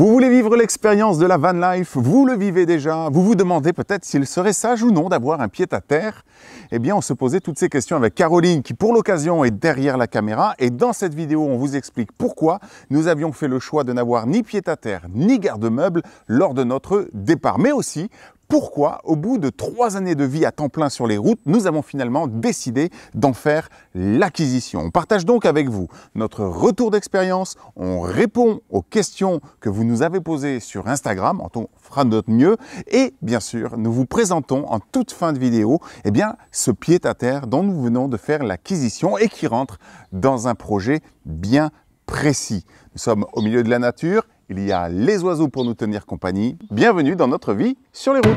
Vous voulez vivre l'expérience de la van life, vous le vivez déjà, vous vous demandez peut-être s'il serait sage ou non d'avoir un pied-à-terre. Eh bien, on se posait toutes ces questions avec Caroline qui, pour l'occasion, est derrière la caméra. Et dans cette vidéo, on vous explique pourquoi nous avions fait le choix de n'avoir ni pied-à-terre ni garde-meuble lors de notre départ. Mais aussi, pourquoi, au bout de 3 années de vie à temps plein sur les routes, nous avons finalement décidé d'en faire l'acquisition. On partage donc avec vous notre retour d'expérience, on répond aux questions que vous nous avez posées sur Instagram, on fera de notre mieux, et bien sûr, nous vous présentons en toute fin de vidéo eh bien, ce pied-à-terre dont nous venons de faire l'acquisition et qui rentre dans un projet bien précis. Nous sommes au milieu de la nature. Il y a les oiseaux pour nous tenir compagnie. Bienvenue dans notre vie sur les routes.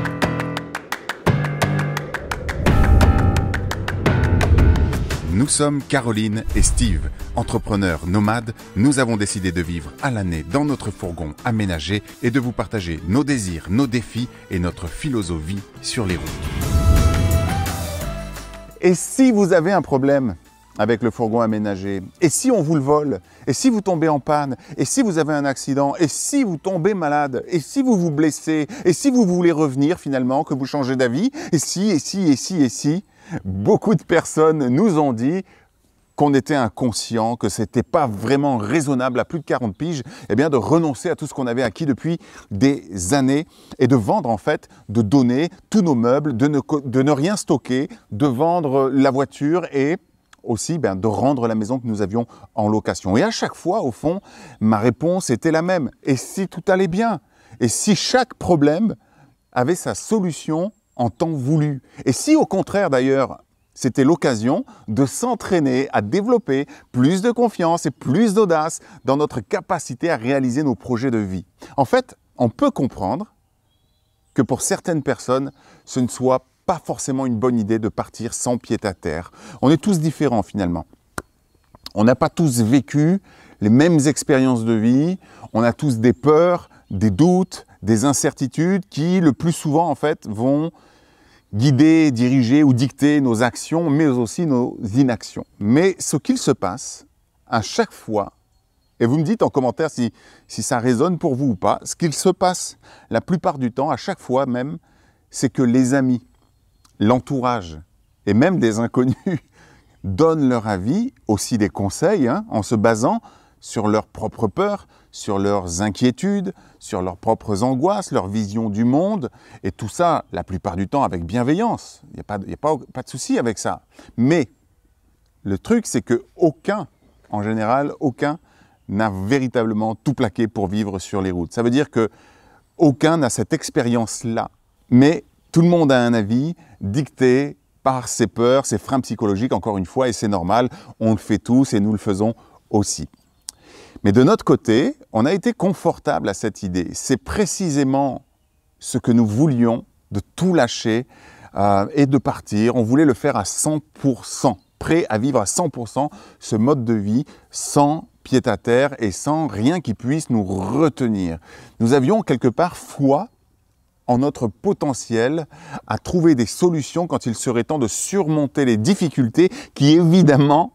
Nous sommes Caroline et Steve, entrepreneurs nomades. Nous avons décidé de vivre à l'année dans notre fourgon aménagé et de vous partager nos désirs, nos défis et notre philosophie sur les routes. Et si vous avez un problème avec le fourgon aménagé, et si on vous le vole, et si vous tombez en panne, et si vous avez un accident, et si vous tombez malade, et si vous vous blessez, et si vous voulez revenir finalement, que vous changez d'avis, et si, beaucoup de personnes nous ont dit qu'on était inconscient, que c'était pas vraiment raisonnable à plus de 40 piges, eh bien de renoncer à tout ce qu'on avait acquis depuis des années et de vendre en fait, de donner tous nos meubles, de ne rien stocker, de vendre la voiture et aussi de rendre la maison que nous avions en location. Et à chaque fois, au fond, ma réponse était la même. Et si tout allait bien? Et si chaque problème avait sa solution en temps voulu? Et si au contraire d'ailleurs, c'était l'occasion de s'entraîner à développer plus de confiance et plus d'audace dans notre capacité à réaliser nos projets de vie? En fait, on peut comprendre que pour certaines personnes, ce ne soit pas forcément une bonne idée de partir sans pied-à-terre. On est tous différents finalement. On n'a pas tous vécu les mêmes expériences de vie, on a tous des peurs, des doutes, des incertitudes qui, le plus souvent en fait, vont guider, diriger ou dicter nos actions, mais aussi nos inactions. Mais ce qu'il se passe à chaque fois, et vous me dites en commentaire si ça résonne pour vous ou pas, ce qu'il se passe la plupart du temps, à chaque fois même, c'est que les amis, l'entourage et même des inconnus donnent leur avis, aussi des conseils, en se basant sur leurs propres peurs, sur leurs inquiétudes, sur leurs propres angoisses, leur vision du monde, et tout ça, la plupart du temps, avec bienveillance. Il n'y a pas de souci avec ça. Mais le truc, c'est que en général, aucun n'a véritablement tout plaqué pour vivre sur les routes. Ça veut dire que aucun n'a cette expérience-là, mais tout le monde a un avis dicté par ses peurs, ses freins psychologiques, encore une fois, et c'est normal, on le fait tous et nous le faisons aussi. Mais de notre côté, on a été confortable à cette idée. C'est précisément ce que nous voulions, de tout lâcher et de partir. On voulait le faire à 100%, prêt à vivre à 100% ce mode de vie sans pied-à-terre et sans rien qui puisse nous retenir. Nous avions quelque part foi en notre potentiel à trouver des solutions quand il serait temps de surmonter les difficultés qui, évidemment,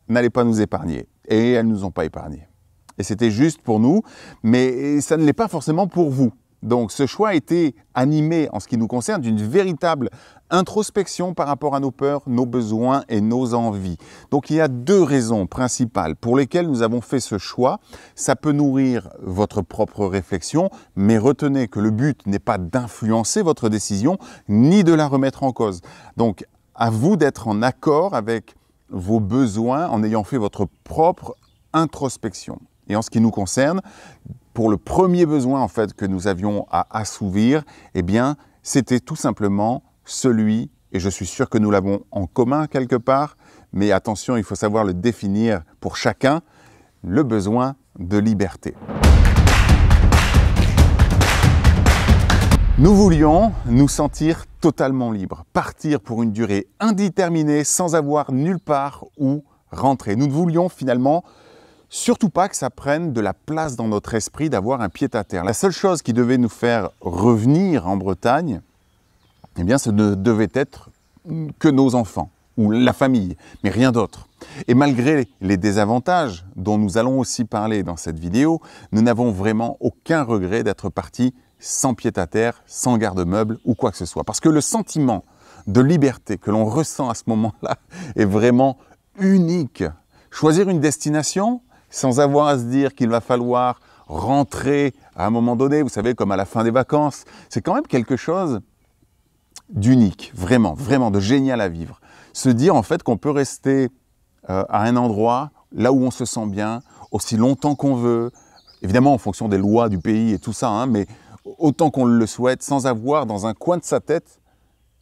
n'allaient pas nous épargner. Et elles ne nous ont pas épargnés. Et c'était juste pour nous, mais ça ne l'est pas forcément pour vous. Donc ce choix a été animé, en ce qui nous concerne, d'une véritable introspection par rapport à nos peurs, nos besoins et nos envies. Donc il y a 2 raisons principales pour lesquelles nous avons fait ce choix. Ça peut nourrir votre propre réflexion, mais retenez que le but n'est pas d'influencer votre décision, ni de la remettre en cause. Donc à vous d'être en accord avec vos besoins en ayant fait votre propre introspection. Et en ce qui nous concerne, pour le premier besoin en fait que nous avions à assouvir, eh bien, c'était tout simplement celui, et je suis sûr que nous l'avons en commun quelque part, mais attention, il faut savoir le définir pour chacun, le besoin de liberté. Nous voulions nous sentir totalement libres, partir pour une durée indéterminée sans avoir nulle part où rentrer. Nous ne voulions finalement surtout pas que ça prenne de la place dans notre esprit d'avoir un pied-à-terre. La seule chose qui devait nous faire revenir en Bretagne, eh bien, ce ne devait être que nos enfants. ou la famille, mais rien d'autre. Et malgré les désavantages dont nous allons aussi parler dans cette vidéo, nous n'avons vraiment aucun regret d'être partis sans pied-à-terre, sans garde-meuble ou quoi que ce soit. Parce que le sentiment de liberté que l'on ressent à ce moment-là est vraiment unique. Choisir une destination sans avoir à se dire qu'il va falloir rentrer à un moment donné, vous savez, comme à la fin des vacances, c'est quand même quelque chose d'unique, vraiment, vraiment de génial à vivre. Se dire en fait qu'on peut rester à un endroit, là où on se sent bien, aussi longtemps qu'on veut, évidemment en fonction des lois du pays et tout ça, hein, mais autant qu'on le souhaite, sans avoir dans un coin de sa tête,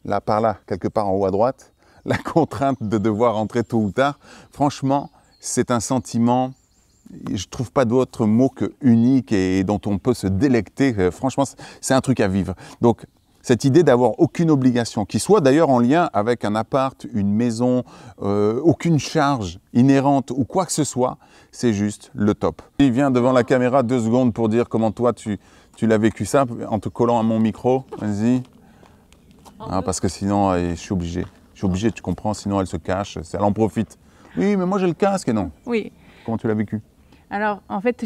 là par là, quelque part en haut à droite, la contrainte de devoir rentrer tôt ou tard. Franchement, c'est un sentiment, je ne trouve pas d'autre mot que unique et dont on peut se délecter. Franchement, c'est un truc à vivre. Donc, cette idée d'avoir aucune obligation, qui soit d'ailleurs en lien avec un appart, une maison, aucune charge inhérente ou quoi que ce soit, c'est juste le top. Il vient devant la caméra 2 secondes pour dire comment toi tu l'as vécu ça, en te collant à mon micro. Vas-y. Ah, parce que sinon, je suis obligé. Je suis obligé, tu comprends, sinon elle se cache, elle en profite. Oui, mais moi j'ai le casque, non? Oui. Comment tu l'as vécu? Alors, en fait,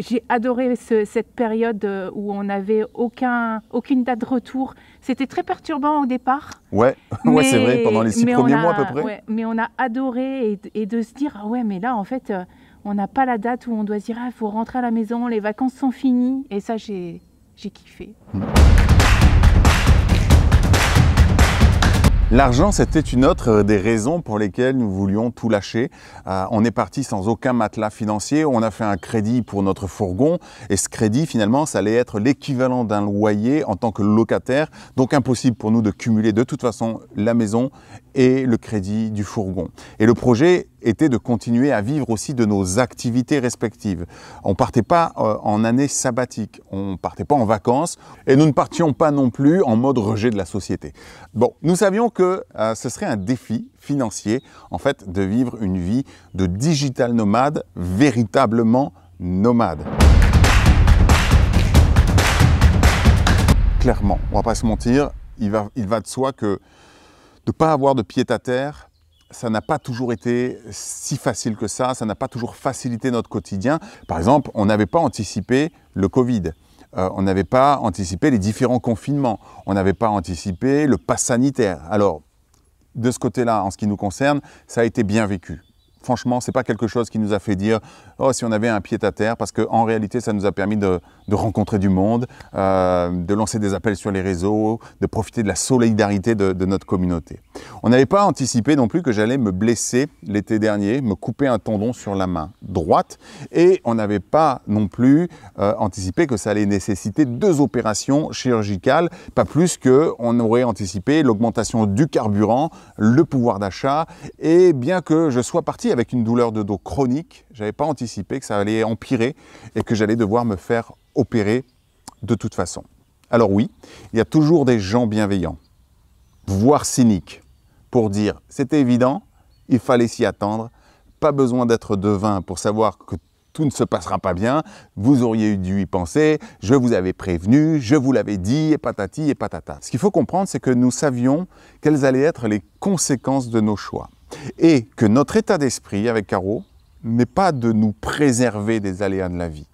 j'ai adoré cette période où on n'avait aucune date de retour. C'était très perturbant au départ. Ouais, ouais, c'est vrai, pendant les 6 premiers mois à peu près. Ouais, mais on a adoré et de se dire, ah ouais, mais là, en fait, on n'a pas la date où on doit se dire, il faut rentrer à la maison, les vacances sont finies. Et ça, j'ai kiffé. L'argent, c'était une autre des raisons pour lesquelles nous voulions tout lâcher. On est parti sans aucun matelas financier, on a fait un crédit pour notre fourgon et ce crédit, finalement, ça allait être l'équivalent d'un loyer en tant que locataire. Donc impossible pour nous de cumuler de toute façon la maison et le crédit du fourgon. Et le projet était de continuer à vivre aussi de nos activités respectives. On ne partait pas en année sabbatique, on ne partait pas en vacances et nous ne partions pas non plus en mode rejet de la société. Bon, nous savions que ce serait un défi financier, en fait, de vivre une vie de digital nomade, véritablement nomade. Clairement, on ne va pas se mentir, il va de soi que de ne pas avoir de pied-à-terre, ça n'a pas toujours été si facile que ça n'a pas toujours facilité notre quotidien. Par exemple, on n'avait pas anticipé le Covid, on n'avait pas anticipé les différents confinements, on n'avait pas anticipé le pass sanitaire. Alors, de ce côté-là, en ce qui nous concerne, ça a été bien vécu. Franchement, ce n'est pas quelque chose qui nous a fait dire « Oh, si on avait un pied-à-terre », parce qu'en réalité, ça nous a permis de rencontrer du monde, de lancer des appels sur les réseaux, de profiter de la solidarité de notre communauté. On n'avait pas anticipé non plus que j'allais me blesser l'été dernier, me couper un tendon sur la main droite, et on n'avait pas non plus anticipé que ça allait nécessiter 2 opérations chirurgicales, pas plus qu'on aurait anticipé l'augmentation du carburant, le pouvoir d'achat, et bien que je sois parti avec une douleur de dos chronique, je n'avais pas anticipé que ça allait empirer et que j'allais devoir me faire opérer de toute façon. Alors oui, il y a toujours des gens bienveillants, voire cyniques, pour dire « c'était évident, il fallait s'y attendre, pas besoin d'être devin pour savoir que tout ne se passera pas bien, vous auriez dû y penser, je vous avais prévenu, je vous l'avais dit, et patati et patata ». Ce qu'il faut comprendre, c'est que nous savions quelles allaient être les conséquences de nos choix. Et que notre état d'esprit avec Caro n'est pas de nous préserver des aléas de la vie,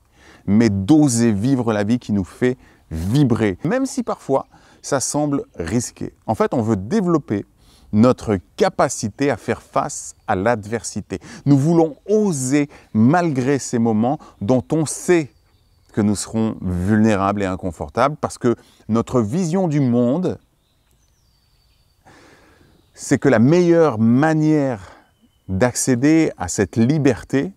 mais d'oser vivre la vie qui nous fait vibrer, même si parfois ça semble risqué. En fait, on veut développer notre capacité à faire face à l'adversité. Nous voulons oser malgré ces moments dont on sait que nous serons vulnérables et inconfortables parce que notre vision du monde, c'est que la meilleure manière d'accéder à cette liberté,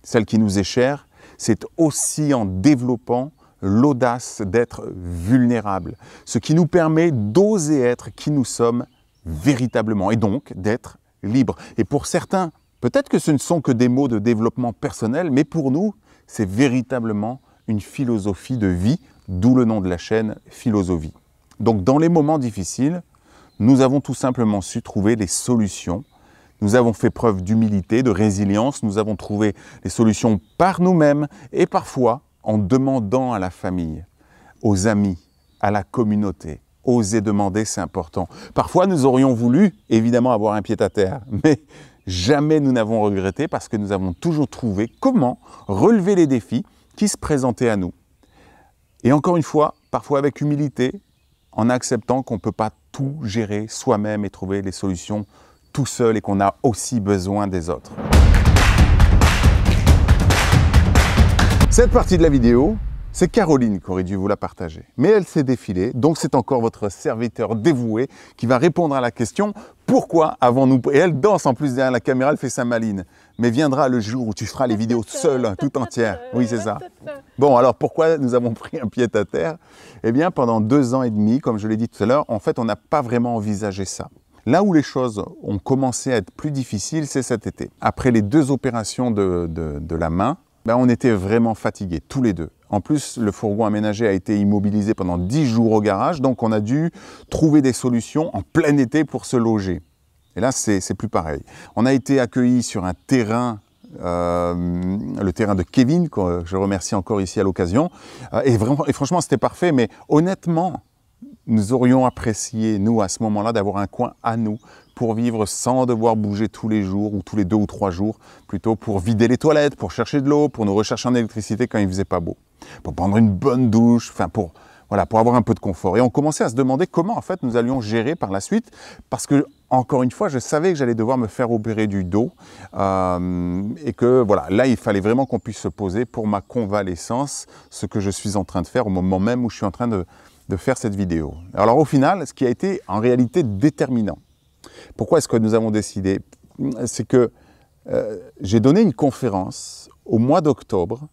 celle qui nous est chère, c'est aussi en développant l'audace d'être vulnérable, ce qui nous permet d'oser être qui nous sommes véritablement et donc d'être libres. Et pour certains, peut-être que ce ne sont que des mots de développement personnel, mais pour nous, c'est véritablement une philosophie de vie, d'où le nom de la chaîne Philosophie. Donc dans les moments difficiles, nous avons tout simplement su trouver les solutions. Nous avons fait preuve d'humilité, de résilience. Nous avons trouvé les solutions par nous-mêmes et parfois en demandant à la famille, aux amis, à la communauté, Oser demander, c'est important. Parfois, nous aurions voulu, évidemment, avoir un pied-à-terre, mais jamais nous n'avons regretté parce que nous avons toujours trouvé comment relever les défis qui se présentaient à nous. Et encore une fois, parfois avec humilité, en acceptant qu'on ne peut pas tout gérer soi-même et trouver les solutions tout seul et qu'on a aussi besoin des autres. Cette partie de la vidéo, c'est Caroline qui aurait dû vous la partager. Mais elle s'est défilée, donc c'est encore votre serviteur dévoué qui va répondre à la question « Pourquoi avons-nous… » Et elle danse en plus derrière la caméra, elle fait sa maline. Mais viendra le jour où tu feras les vidéos seule, tout entière. Oui, c'est ça. Bon, alors pourquoi nous avons pris un pied-à-terre? Eh bien, pendant 2 ans et demi, comme je l'ai dit tout à l'heure, en fait, on n'a pas vraiment envisagé ça. Là où les choses ont commencé à être plus difficiles, c'est cet été. Après les 2 opérations de la main, on était vraiment fatigués, tous les deux. En plus, le fourgon aménagé a été immobilisé pendant 10 jours au garage, donc on a dû trouver des solutions en plein été pour se loger. Et là, c'est plus pareil. On a été accueillis sur un terrain, le terrain de Kevin, que je remercie encore ici à l'occasion. Et franchement, c'était parfait, mais honnêtement, nous aurions apprécié, nous, à ce moment-là, d'avoir un coin à nous pour vivre sans devoir bouger tous les jours ou tous les 2 ou 3 jours, plutôt pour vider les toilettes, pour chercher de l'eau, pour nous rechercher en électricité quand il faisait pas beau, pour prendre une bonne douche, enfin pour avoir un peu de confort. Et on commençait à se demander comment en fait nous allions gérer par la suite, parce que encore une fois, je savais que j'allais devoir me faire opérer du dos et que voilà, là il fallait vraiment qu'on puisse se poser pour ma convalescence, ce que je suis en train de faire au moment même où je suis en train de faire cette vidéo. Alors au final, ce qui a été en réalité déterminant, pourquoi est-ce que nous avons décidé? C'est que j'ai donné une conférence au mois d'octobre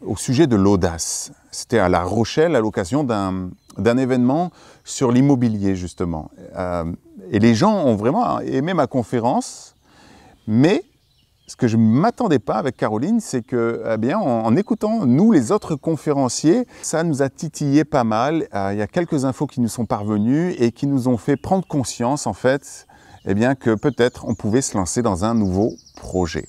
au sujet de l'audace. C'était à La Rochelle à l'occasion d'un événement sur l'immobilier justement. Et les gens ont vraiment aimé ma conférence, mais ce que je ne m'attendais pas avec Caroline, c'est que, eh bien, en écoutant, nous, les autres conférenciers, ça nous a titillé pas mal. Il y a quelques infos qui nous sont parvenues et qui nous ont fait prendre conscience, en fait, eh bien, que peut-être on pouvait se lancer dans un nouveau projet.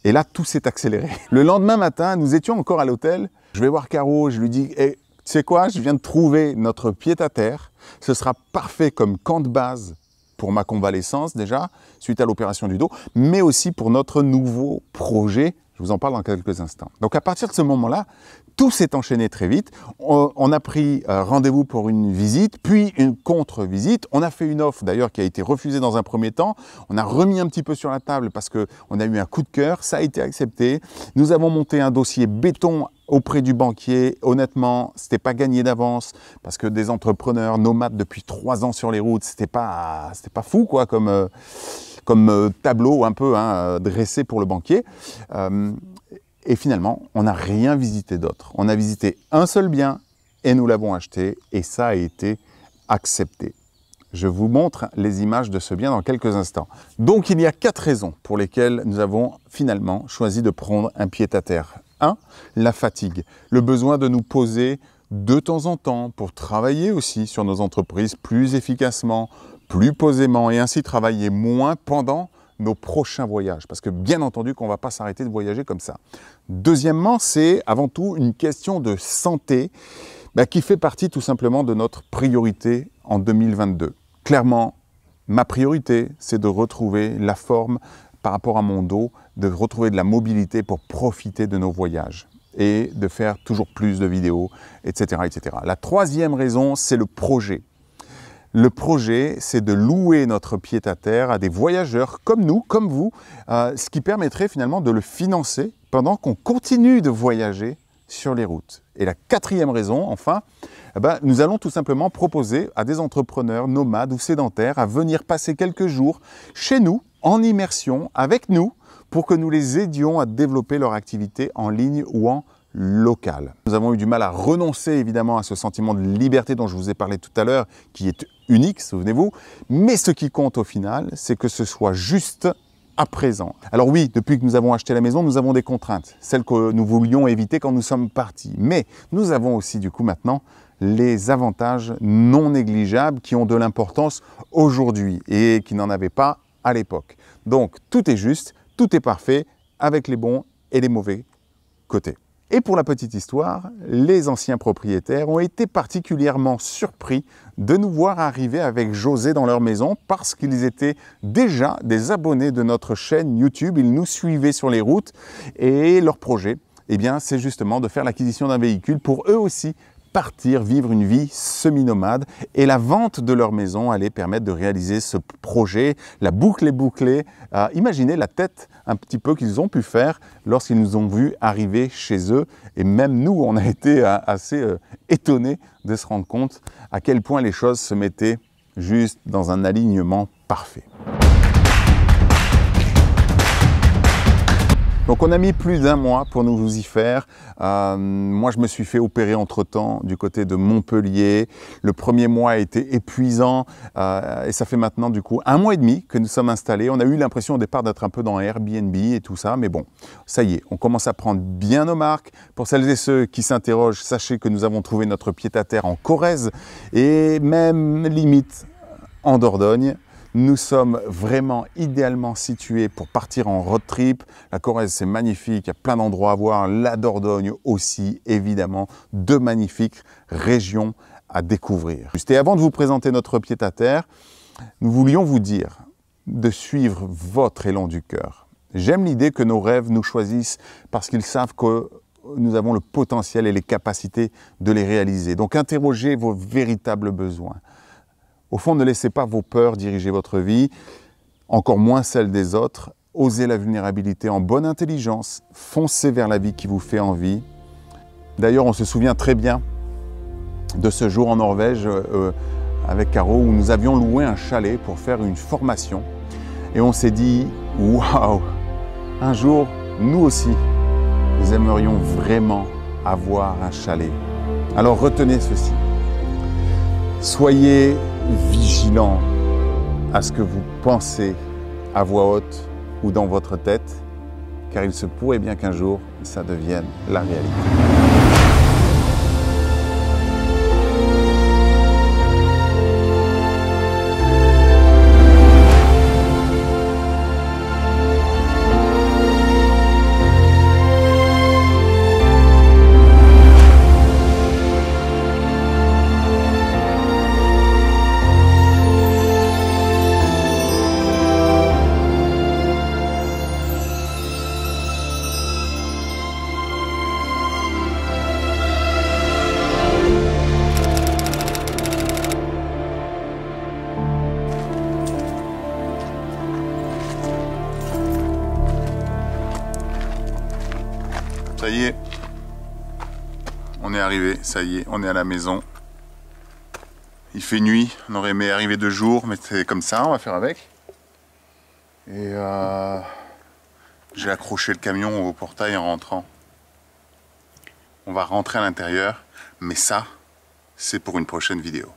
Et là, tout s'est accéléré. Le lendemain matin, nous étions encore à l'hôtel. Je vais voir Caro, je lui dis hey, « Tu sais quoi, je viens de trouver notre pied-à-terre. Ce sera parfait comme camp de base pour ma convalescence déjà, suite à l'opération du dos, mais aussi pour notre nouveau projet. Je vous en parle dans quelques instants. Donc à partir de ce moment-là, tout s'est enchaîné très vite. On a pris rendez-vous pour une visite, puis une contre-visite. On a fait une offre d'ailleurs qui a été refusée dans un premier temps. On a remis un petit peu sur la table parce qu'on a eu un coup de cœur. Ça a été accepté. Nous avons monté un dossier béton auprès du banquier. Honnêtement, c'était pas gagné d'avance parce que des entrepreneurs nomades depuis 3 ans sur les routes, c'était pas fou quoi comme tableau un peu dressé pour le banquier. Et finalement, on n'a rien visité d'autre. On a visité un seul bien et nous l'avons acheté et ça a été accepté. Je vous montre les images de ce bien dans quelques instants. Donc il y a 4 raisons pour lesquelles nous avons finalement choisi de prendre un pied-à-terre. 1. La fatigue, le besoin de nous poser de temps en temps pour travailler aussi sur nos entreprises plus efficacement, plus posément et ainsi travailler moins pendant nos prochains voyages. Parce que bien entendu qu'on ne va pas s'arrêter de voyager comme ça. Deuxièmement, c'est avant tout une question de santé qui fait partie tout simplement de notre priorité en 2022. Clairement, ma priorité, c'est de retrouver la forme par rapport à mon dos, de retrouver de la mobilité pour profiter de nos voyages et de faire toujours plus de vidéos, etc., etc. La troisième raison, c'est le projet. Le projet, c'est de louer notre pied-à-terre à des voyageurs comme nous, comme vous, ce qui permettrait finalement de le financer pendant qu'on continue de voyager sur les routes. Et la quatrième raison, enfin, nous allons tout simplement proposer à des entrepreneurs nomades ou sédentaires à venir passer quelques jours chez nous, en immersion, avec nous, pour que nous les aidions à développer leur activité en ligne ou en local. Nous avons eu du mal à renoncer évidemment à ce sentiment de liberté dont je vous ai parlé tout à l'heure, qui est unique, souvenez-vous, mais ce qui compte au final, c'est que ce soit juste à présent. Alors oui, depuis que nous avons acheté la maison, nous avons des contraintes, celles que nous voulions éviter quand nous sommes partis, mais nous avons aussi du coup maintenant les avantages non négligeables qui ont de l'importance aujourd'hui et qui n'en avaient pas à l'époque. Donc tout est juste, tout est parfait, avec les bons et les mauvais côtés. Et pour la petite histoire, les anciens propriétaires ont été particulièrement surpris de nous voir arriver avec José dans leur maison parce qu'ils étaient déjà des abonnés de notre chaîne YouTube. Ils nous suivaient sur les routes et leur projet, eh bien, c'est justement de faire l'acquisition d'un véhicule pour eux aussi partir vivre une vie semi-nomade, et la vente de leur maison allait permettre de réaliser ce projet. La boucle est bouclée. Imaginez la tête un petit peu qu'ils ont pu faire lorsqu'ils nous ont vus arriver chez eux, et même nous, on a été assez étonnés de se rendre compte à quel point les choses se mettaient juste dans un alignement parfait. Donc on a mis plus d'1 mois pour nous y faire. Moi je me suis fait opérer entre-temps du côté de Montpellier. Le premier mois a été épuisant et ça fait maintenant du coup 1 mois et demi que nous sommes installés. On a eu l'impression au départ d'être un peu dans Airbnb et tout ça, mais bon, ça y est, on commence à prendre bien nos marques. Pour celles et ceux qui s'interrogent, sachez que nous avons trouvé notre pied-à-terre en Corrèze et même limite en Dordogne. Nous sommes vraiment idéalement situés pour partir en road trip. La Corrèze, c'est magnifique, il y a plein d'endroits à voir. La Dordogne aussi, évidemment, 2 magnifiques régions à découvrir. Et avant de vous présenter notre pied-à-terre, nous voulions vous dire de suivre votre élan du cœur. J'aime l'idée que nos rêves nous choisissent parce qu'ils savent que nous avons le potentiel et les capacités de les réaliser. Donc interrogez vos véritables besoins. Au fond, ne laissez pas vos peurs diriger votre vie, encore moins celle des autres. Osez la vulnérabilité en bonne intelligence, foncez vers la vie qui vous fait envie. D'ailleurs, on se souvient très bien de ce jour en Norvège avec Caro où nous avions loué un chalet pour faire une formation. Et on s'est dit, waouh, un jour, nous aussi, nous aimerions vraiment avoir un chalet. Alors retenez ceci. Soyez vigilants à ce que vous pensez à voix haute ou dans votre tête, car il se pourrait bien qu'un jour, ça devienne la réalité. Ça y est, on est arrivé, ça y est, on est à la maison. Il fait nuit, on aurait aimé arriver de jour, mais c'est comme ça, on va faire avec. Et j'ai accroché le camion au portail en rentrant. On va rentrer à l'intérieur, mais ça, c'est pour une prochaine vidéo.